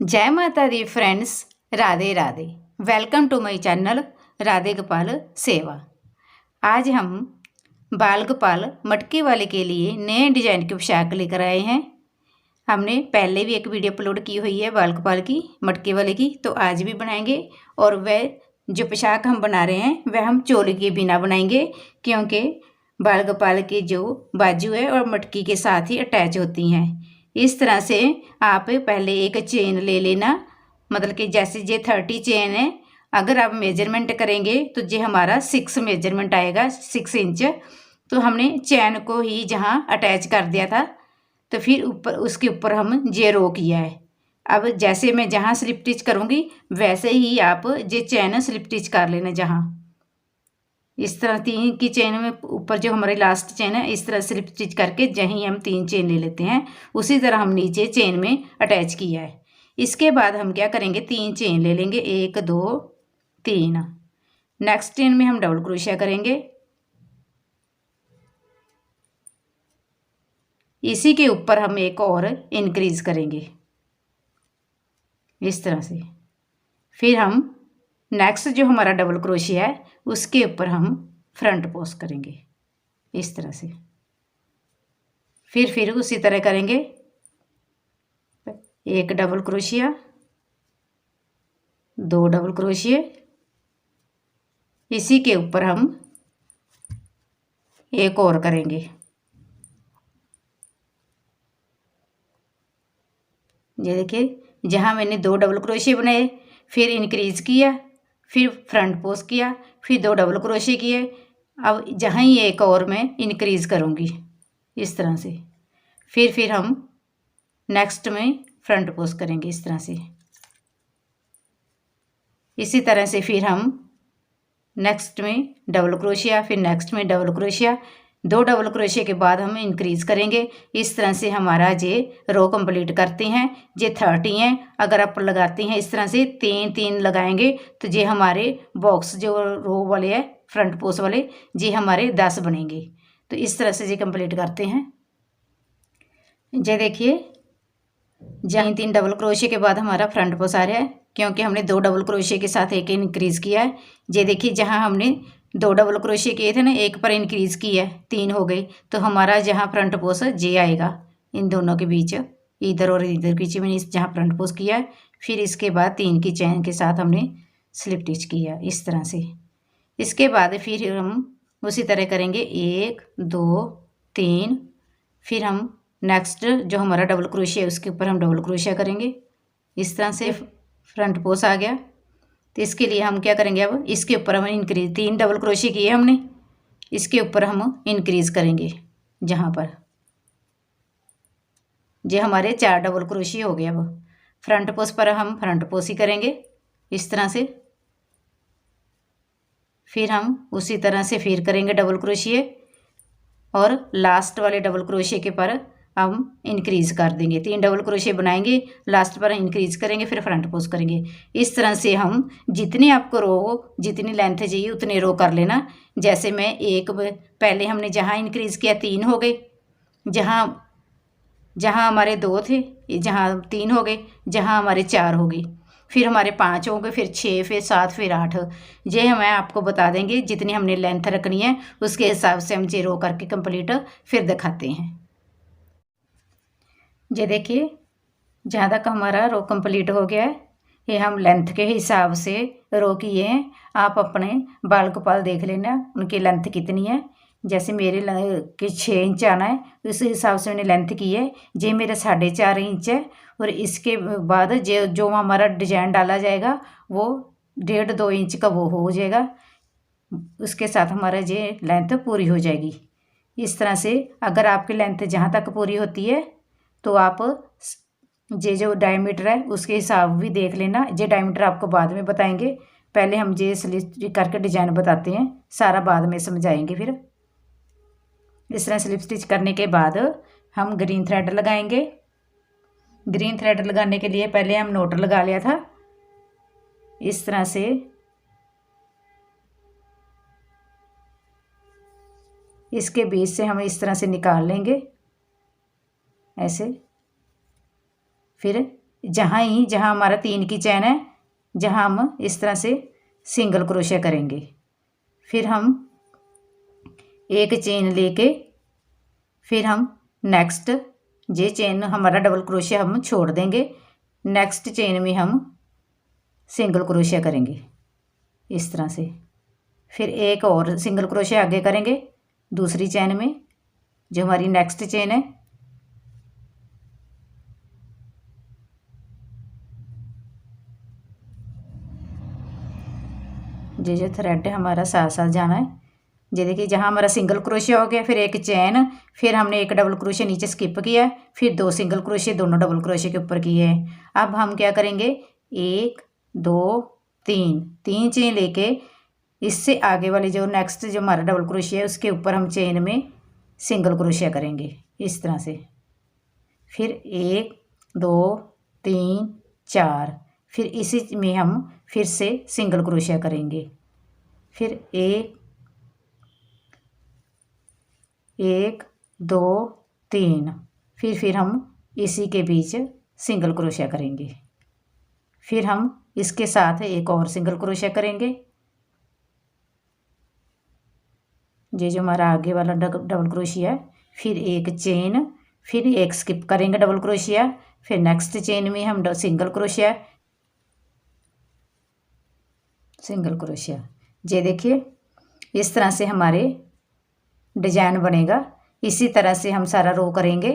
जय माता दी friends, Radhe Radhe. Welcome to my channel Radhe Gopal Seva. आज हम बाल गोपाल मटके वाले के लिए नए डिजाइन की पोशाक लेकर आए हैं। हमने पहले भी एक वीडियो अपलोड की हुई है बाल गोपाल की मटके वाले की, तो आज भी बनाएंगे। और वह जो पोशाक हम बना रहे हैं वह हम चोली के बिना बनाएंगे, क्योंकि बाल गोपाल के जो बाजू है और मटकी के साथ ही अटैच होती हैं। इस तरह से आप पहले एक चेन ले लेना, मतलब कि जैसे ये 30 चेन है, अगर आप मेजरमेंट करेंगे तो ये हमारा 6 मेजरमेंट आएगा, 6 इंच। तो हमने चैन को ही जहाँ अटैच कर दिया था, तो फिर ऊपर उसके ऊपर हम ये रो किया है। अब जैसे मैं जहाँ स्लिप स्टिच करूँगी वैसे ही आप ये चैन स्लिप स्टिच कर लेना। जहाँ इस तरह 3 की चेन में ऊपर जो हमारी लास्ट चेन है, इस तरह स्लिप स्टिच करके जहीं हम 3 चेन ले लेते हैं, उसी तरह हम नीचे चेन में अटैच किया है। इसके बाद हम क्या करेंगे, 3 चेन ले लेंगे, 1 2 3। नेक्स्ट चेन में हम डबल क्रोशिया करेंगे। इसी के ऊपर हम एक और इंक्रीज करेंगे इस तरह से। फिर हम नेक्स्ट जो हमारा डबल क्रोशिया है उसके ऊपर हम फ्रंट पोस्ट करेंगे इस तरह से। फिर उसी तरह करेंगे, एक डबल क्रोशिया, 2 डबल क्रोशिया, इसी के ऊपर हम एक और करेंगे। ये देखिए, जहाँ मैंने 2 डबल क्रोशिया बनाए, फिर इंक्रीज किया, फिर फ्रंट पोस्ट किया, फिर 2 डबल क्रोशिया किए। अब जहाँ ही एक और मैं इंक्रीज करूँगी इस तरह से। फिर हम नेक्स्ट में फ्रंट पोस्ट करेंगे इस तरह से। इसी तरह से फिर हम नेक्स्ट में डबल क्रोशिया, फिर नेक्स्ट में डबल क्रोशिया, 2 डबल क्रोशिया के बाद हम इंक्रीज करेंगे। इस तरह से हमारा ये रो कंप्लीट करते हैं। ये 30 हैं, अगर आप लगाते हैं इस तरह से 3 लगाएंगे तो ये हमारे बॉक्स जो रो वाले है फ्रंट पोस्ट वाले, ये हमारे 10 बनेंगे। तो इस तरह से ये कंप्लीट करते हैं। ये देखिए, जहाँ 3 डबल क्रोशिया के बाद हमारा फ्रंट पोस्ट आ रहा है, क्योंकि हमने 2 डबल क्रोशिया के साथ एक इंक्रीज किया है। ये देखिए, जहाँ हमने 2 डबल क्रोशिया किए थे ना, एक पर इंक्रीज किया है, 3 हो गई। तो हमारा जहाँ फ्रंट पोस्ट ये आएगा इन दोनों के बीच, इधर और इधर बीच में जहाँ फ्रंट पोस्ट किया है। फिर इसके बाद 3 की चैन के साथ हमने स्लिप स्टिच किया इस तरह से। इसके बाद फिर हम उसी तरह करेंगे, 1 2 3। फिर हम नेक्स्ट जो हमारा डबल क्रोशिया है उसके ऊपर हम डबल क्रोशिया करेंगे इस तरह से। फ्रंट पोस्ट आ गया, तो इसके लिए हम क्या करेंगे, अब इसके ऊपर हम इंक्रीज, 3 डबल क्रोशिया किए हमने, इसके ऊपर हम इंक्रीज करेंगे। जहाँ पर ये हमारे 4 डबल क्रोशिया हो गए। अब फ्रंट पोस्ट पर हम फ्रंट पोस्ट ही करेंगे इस तरह से। फिर हम उसी तरह से फिर करेंगे डबल क्रोशिया, और लास्ट वाले डबल क्रोशिया के पर हम इंक्रीज कर देंगे। 3 डबल क्रोशिया बनाएंगे, लास्ट पर इंक्रीज करेंगे, फिर फ्रंट पोस्ट करेंगे। इस तरह से हम जितनी आपको रो हो, जितनी लेंथ चाहिए उतने रो कर लेना। जैसे मैं एक पहले हमने जहाँ इंक्रीज किया 3 हो गए, जहाँ हमारे 2 थे जहाँ 3 हो गए, जहाँ हमारे 4 हो गई, फिर हमारे 5 हो गए, फिर 6, फिर 7, फिर 8। ये हमें आपको बता देंगे जितनी हमने लेंथ रखनी है, उसके हिसाब से हम ये रो करके कंप्लीट फिर दिखाते हैं। ये देखिए, जहाँ तक हमारा रो कंप्लीट हो गया है, ये हम लेंथ के हिसाब से रो किए हैं। आप अपने बाल गोपाल देख लेना उनकी लेंथ कितनी है। जैसे मेरे के 6 इंच आना है, उस हिसाब से मैंने लेंथ की है। ये मेरा 4.5 इंच है, और इसके बाद जो हमारा डिजाइन डाला जाएगा वो 1.5-2 इंच का वो हो जाएगा। उसके साथ हमारा ये लेंथ पूरी हो जाएगी। इस तरह से अगर आपकी लेंथ जहाँ तक पूरी होती है तो आप ये जो डायमीटर है उसके हिसाब भी देख लेना। ये डायमीटर आपको बाद में बताएंगे, पहले हम ये स्लिप करके डिजाइन बताते हैं, सारा बाद में समझाएंगे। फिर इस तरह स्लिप स्टिच करने के बाद हम ग्रीन थ्रेड लगाएंगे। ग्रीन थ्रेड लगाने के लिए पहले हम नोट लगा लिया था इस तरह से। इसके बीच से हम इस तरह से निकाल लेंगे ऐसे। फिर जहाँ हमारा 3 की चैन है, जहाँ हम इस तरह से सिंगल क्रोशिया करेंगे। फिर हम एक चेन लेके फिर हम नेक्स्ट ये चेन हमारा डबल क्रोशिया हम छोड़ देंगे, नेक्स्ट चेन में हम सिंगल क्रोशिया करेंगे इस तरह से। फिर एक और सिंगल क्रोशिया आगे करेंगे दूसरी चेन में, जो हमारी नेक्स्ट चेन है। ये जो थ्रेड है हमारा साथ साथ जाना है। ये देखिए जहाँ हमारा सिंगल क्रोशिया हो गया, फिर एक चैन, फिर हमने एक डबल क्रोशिया नीचे स्किप किया है, फिर 2 सिंगल क्रोशिया दोनों डबल क्रोशिया के ऊपर किए हैं। अब हम क्या करेंगे, 1 2 3 3 चेन लेके इससे आगे वाली जो नेक्स्ट जो हमारा डबल क्रोशिया है उसके ऊपर हम चेन में सिंगल क्रोशिया करेंगे इस तरह से। फिर 1 2 3 4, फिर इसी में हम फिर से सिंगल क्रोशिया करेंगे। फिर 1 2 3, फिर हम इसी के बीच सिंगल क्रोशिया करेंगे। फिर हम इसके साथ एक और सिंगल क्रोशिया करेंगे। ये जो हमारा आगे वाला डबल क्रोशिया है, फिर एक चेन, फिर एक स्किप करेंगे डबल क्रोशिया, फिर नेक्स्ट चेन में हम सिंगल क्रोशिया ये देखिए इस तरह से हमारे डिजाइन बनेगा। इसी तरह से हम सारा रो करेंगे।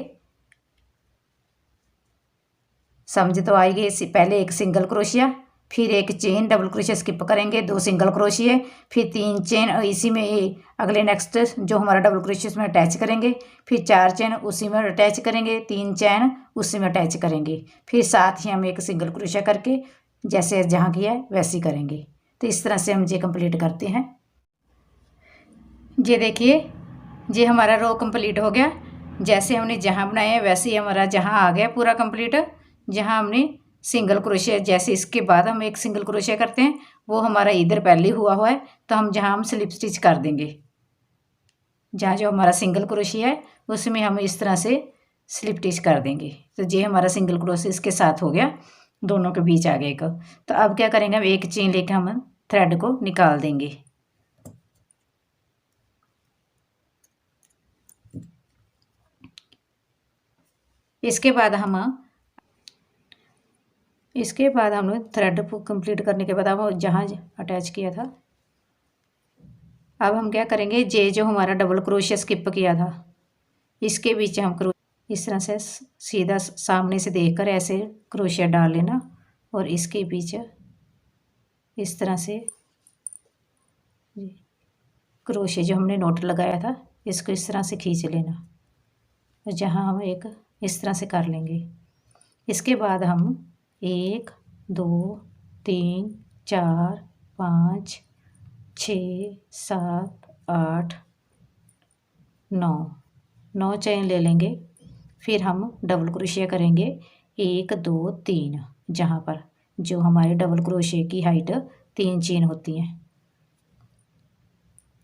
समझ तो आएगी। पहले एक सिंगल क्रोशिया, फिर एक चेन डबल क्रोशिया स्किप करेंगे, 2 सिंगल क्रोशिया, फिर 3 चेन इसी में अगले नेक्स्ट जो हमारा डबल क्रोशिया उसमें अटैच करेंगे, फिर 4 चेन उसी में अटैच करेंगे, 3 चैन उसी में अटैच करेंगे, फिर साथ ही हम एक सिंगल क्रोशिया करके जैसे जहाँ किया है वैसे ही करेंगे। तो इस तरह से हम ये कंप्लीट करते हैं। ये देखिए ये हमारा रो कंप्लीट हो गया। जैसे हमने जहाँ बनाया है वैसे ही हमारा जहाँ आ गया पूरा कंप्लीट। जहाँ हमने सिंगल क्रोशिया, जैसे इसके बाद हम एक सिंगल क्रोशिया करते हैं वो हमारा इधर पहले हुआ है, तो हम जहाँ हम स्लिप स्टिच कर देंगे। जहाँ जो हमारा सिंगल क्रोशिया है उसमें हम इस तरह से स्लिप स्टिच कर देंगे। तो ये हमारा सिंगल क्रोशिया इसके साथ हो गया, दोनों के बीच आ गया एक। तो अब क्या करेंगे, हम एक चेन लेकर हम थ्रेड को निकाल देंगे। इसके बाद हमने थ्रेड को कंप्लीट करने के बाद अब जहाँ अटैच किया था, अब हम क्या करेंगे, ये जो हमारा डबल क्रोशिया स्किप किया था इसके बीच हम इस तरह से सीधा सामने से देखकर ऐसे क्रोशिया डाल लेना, और इसके बीच इस तरह से क्रोशिया जो हमने नोट लगाया था इसको इस तरह से खींच लेना, और जहाँ हम एक इस तरह से कर लेंगे। इसके बाद हम 1 2 3 4 5 6 7 8 9 चेन ले लेंगे। फिर हम डबल क्रोशिया करेंगे 1 2 3, जहाँ पर जो हमारे डबल क्रोशिया की हाइट 3 चेन होती हैं।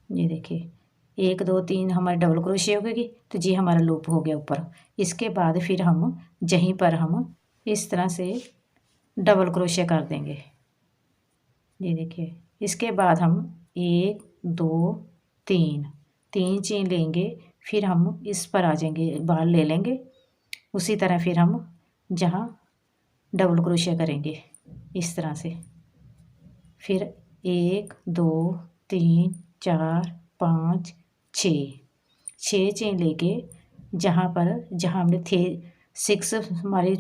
ये देखिए 1 2 3 हमारे डबल क्रोशिया हो गई, तो ये हमारा लूप हो गया ऊपर। इसके बाद फिर हम यहीं पर हम इस तरह से डबल क्रोशिया कर देंगे। ये देखिए इसके बाद हम 1 2 3 चेन लेंगे, फिर हम इस पर आ जाएंगे, बाल ले लेंगे। उसी तरह फिर हम जहाँ डबल क्रोशिया करेंगे इस तरह से। फिर 1 2 3 4 5 6 चेन लेके जहाँ हमने थे 6 हमारी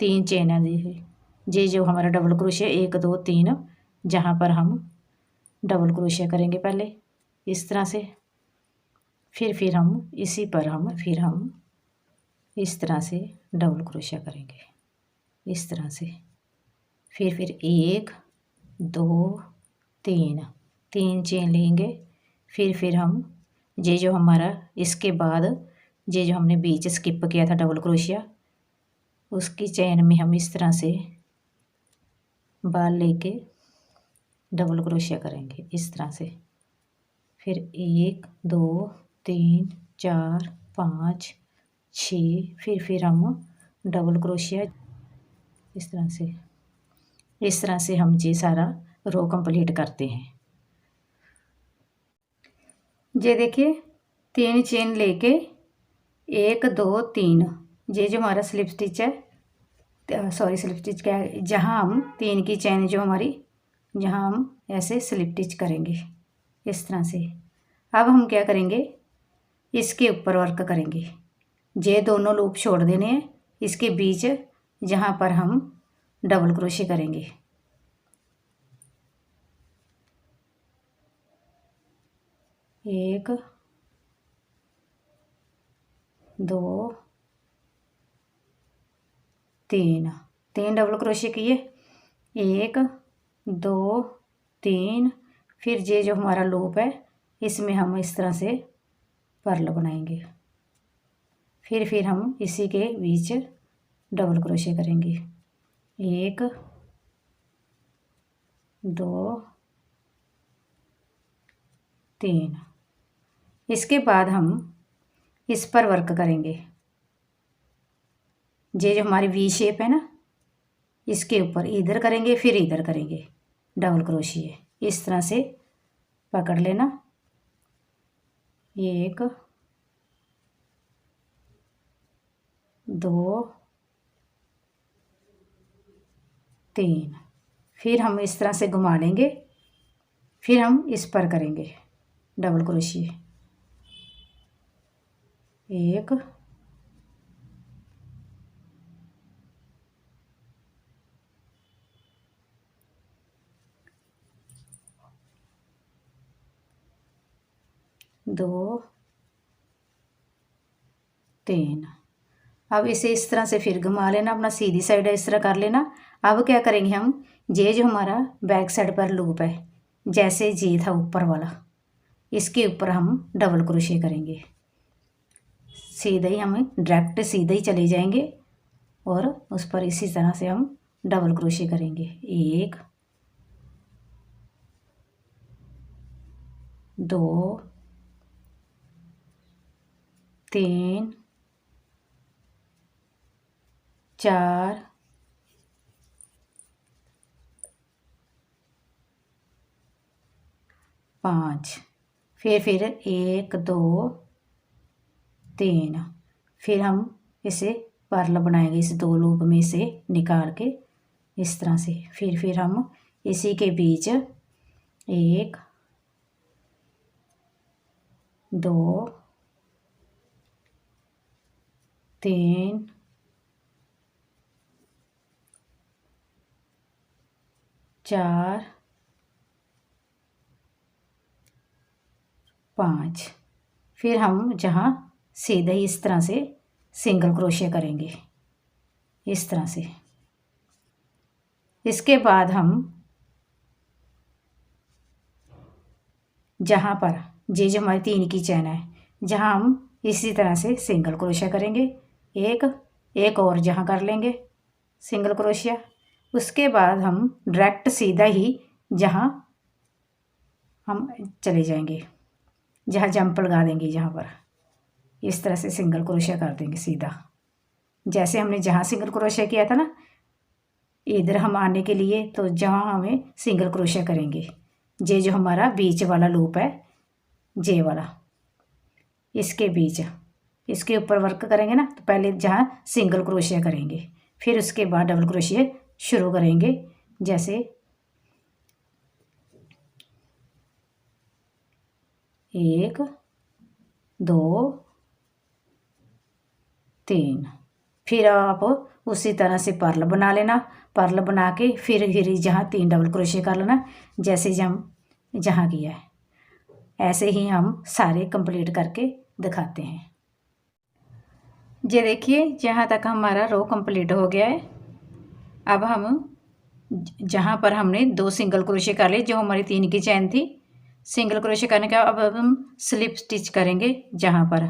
3 चेन है, ये जो हमारा डबल क्रोशिया 1 2 3, जहाँ पर हम डबल क्रोशिया करेंगे पहले इस तरह से। फिर हम इसी पर फिर हम इस तरह से डबल क्रोशिया करेंगे इस तरह से। फिर 1 2 3 चेन लेंगे। फिर हम ये जो हमारा इसके बाद ये जो हमने बीच स्किप किया था डबल क्रोशिया, उसकी चेन में हम इस तरह से बाल लेके डबल क्रोशिया करेंगे इस तरह से। फिर 1 2 3 4 5 6, फिर हम डबल क्रोशिया इस तरह से हम ये सारा रो कंप्लीट करते हैं। ये देखिए 3 चेन लेके 1 2 3, ये जो हमारा स्लिप स्टिच है, सॉरी स्लिप स्टिच क्या है, जहाँ हम 3 की चेन जो हमारी, जहाँ हम ऐसे स्लिप स्टिच करेंगे इस तरह से। अब हम क्या करेंगे, इसके ऊपर वर्क करेंगे। ये दोनों लूप छोड़ देने हैं, इसके बीच जहाँ पर हम डबल क्रोशे करेंगे। एक, दो, तीन, 3 डबल क्रोशे किए, 1 2 3, फिर ये जो हमारा लूप है इसमें हम इस तरह से पर्ल बनाएंगे। फिर हम इसी के बीच डबल क्रोशे करेंगे। 1 2 3। इसके बाद हम इस पर वर्क करेंगे। ये जो हमारी वी शेप है ना, इसके ऊपर इधर करेंगे फिर इधर करेंगे डबल क्रोशिए। इस तरह से पकड़ लेना। 1 2 3, फिर हम इस तरह से घुमा लेंगे, फिर हम इस पर करेंगे डबल क्रोशिए। 1 2 3। अब इसे इस तरह से फिर घुमा लेना, अपना सीधी साइड इस तरह कर लेना। अब क्या करेंगे हम, ये जो हमारा बैक साइड पर लूप है, जैसे जी था ऊपर वाला, इसके ऊपर हम डबल क्रोशे करेंगे। सीधा ही हम डायरेक्ट सीधे ही चले जाएंगे और उस पर इसी तरह से हम डबल क्रोशे करेंगे। 1 2 3 4 5, फिर 1 2 3, फिर हम इसे पर्ल बनाएंगे इस 2 लूप में से निकाल के इस तरह से। फिर हम इसी के बीच 1 2 3 4 5, फिर हम जहाँ सीधे ही इस तरह से सिंगल क्रोशे करेंगे इस तरह से। इसके बाद हम जहाँ पर ये जो हमारी 3 की चैन है, जहाँ हम इसी तरह से सिंगल क्रोशिया करेंगे। एक और जहाँ कर लेंगे सिंगल क्रोशिया। उसके बाद हम डायरेक्ट सीधा ही जहाँ हम चले जाएंगे, जहाँ जंप लगा देंगे, जहाँ पर इस तरह से सिंगल क्रोशिया कर देंगे सीधा। जैसे हमने जहाँ सिंगल क्रोशिया किया था ना, इधर हम आने के लिए, तो जहाँ हमें सिंगल क्रोशिया करेंगे। ये जो हमारा बीच वाला लूप है, जे वाला, इसके बीच, इसके ऊपर वर्क करेंगे ना, तो पहले जहाँ सिंगल क्रोशिया करेंगे, फिर उसके बाद डबल क्रोशिया शुरू करेंगे। जैसे 1 2 3, फिर आप उसी तरह से पर्ल बना लेना। पर्ल बना के फिर जहाँ 3 डबल क्रोशिया कर लेना, जैसे हम जहाँ किया है। ऐसे ही हम सारे कंप्लीट करके दिखाते हैं। ये देखिए जहाँ तक हमारा रो कंप्लीट हो गया है। अब हम जहाँ पर हमने 2 सिंगल क्रोशिया कर लिए, जो हमारी 3 की चैन थी, सिंगल क्रोशिया करने के बाद अब हम स्लिप स्टिच करेंगे। जहाँ पर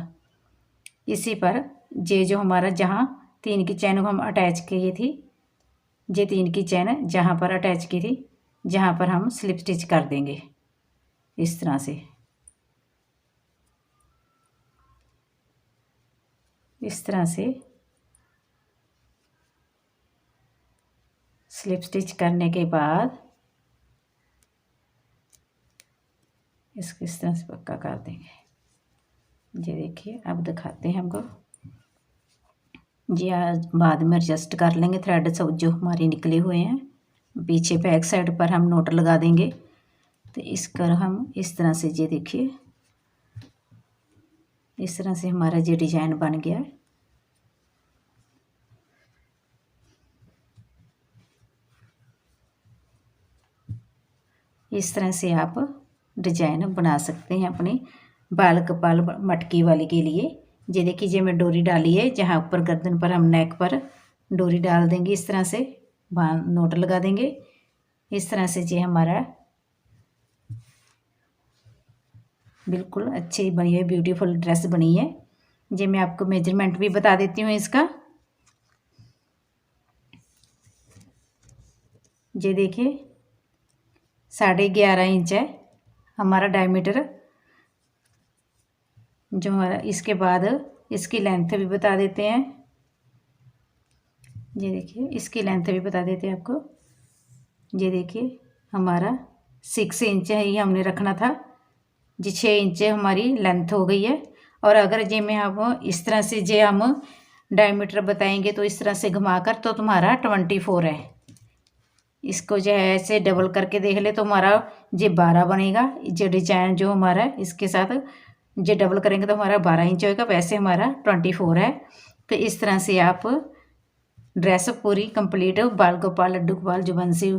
इसी पर ये जो हमारा जहाँ 3 की चैन को हम अटैच की थी, ये 3 की चैन जहाँ पर अटैच की थी, जहाँ पर हम स्लिप स्टिच कर देंगे इस तरह से। इस तरह से स्लिप स्टिच करने के बाद इसको इस तरह से पक्का कर देंगे। ये देखिए अब दिखाते हैं हमको। जी आज बाद में एडजस्ट कर लेंगे थ्रेड सब जो हमारे निकले हुए हैं। पीछे बैक साइड पर हम नोट लगा देंगे। तो इसका हम इस तरह से ये देखिए इस तरह से हमारा ये डिजाइन बन गया है। इस तरह से आप डिजाइन बना सकते हैं अपने बाल कपाल मटकी वाले के लिए। ये देखिए ये मैं डोरी डाली है, जहाँ ऊपर गर्दन पर हम नेक पर डोरी डाल देंगे। इस तरह से नोट लगा देंगे। इस तरह से ये हमारा बिल्कुल अच्छी बनी है, ब्यूटीफुल ड्रेस बनी है। ये मैं आपको मेजरमेंट भी बता देती हूँ इसका। ये देखिए 11.5 इंच है हमारा डायमीटर जो हमारा। इसके बाद इसकी लेंथ भी बता देते हैं। ये देखिए इसकी लेंथ भी बता देते हैं आपको। ये देखिए हमारा 6 इंच है, ये हमने रखना था। जी 6 इंच हमारी लेंथ हो गई है। और अगर जे में हम इस तरह से जे हम डायमीटर बताएंगे तो इस तरह से घुमाकर तो तुम्हारा 24 है। इसको जो है ऐसे डबल करके देख ले तो हमारा जे 12 बनेगा। जो डिजाइन जो हमारा इसके साथ जे डबल करेंगे तो हमारा 12 इंच होगा। वैसे हमारा 24 है। तो इस तरह से आप ड्रेस पूरी कंप्लीट बाल गोपाल लड्डू गोपाल जो बंसी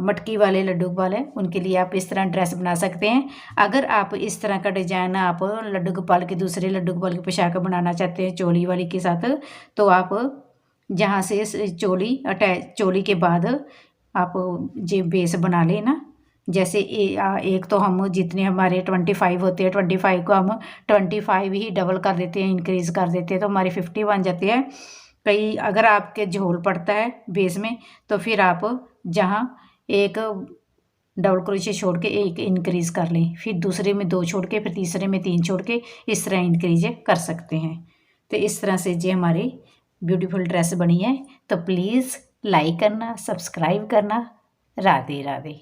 मटकी वाले लड्डू गोपाल है उनके लिए आप इस तरह ड्रेस बना सकते हैं। अगर आप इस तरह का डिजाइन आप लड्डू गोपाल के दूसरे लड्डू गोपाल की पोशाक बनाना चाहते हैं चोली वाली के साथ, तो आप जहाँ से चोली के बाद आप जे बेस बना लेना। जैसे एक तो हम जितने हमारे 25 होते हैं 25 को हम 25 ही डबल कर देते हैं, इंक्रीज कर देते हैं तो हमारे 50 बन जाते हैं। कई अगर आपके झोल पड़ता है बेस में तो फिर आप जहाँ एक डबल क्रोशे छोड़ के एक इंक्रीज कर लें, फिर दूसरे में 2 छोड़ के फिर तीसरे में 3 छोड़ के इस तरह इंक्रीज कर सकते हैं। तो इस तरह से जो हमारी ब्यूटीफुल ड्रेस बनी है। तो प्लीज़ लाइक करना, सब्सक्राइब करना। राधे राधे।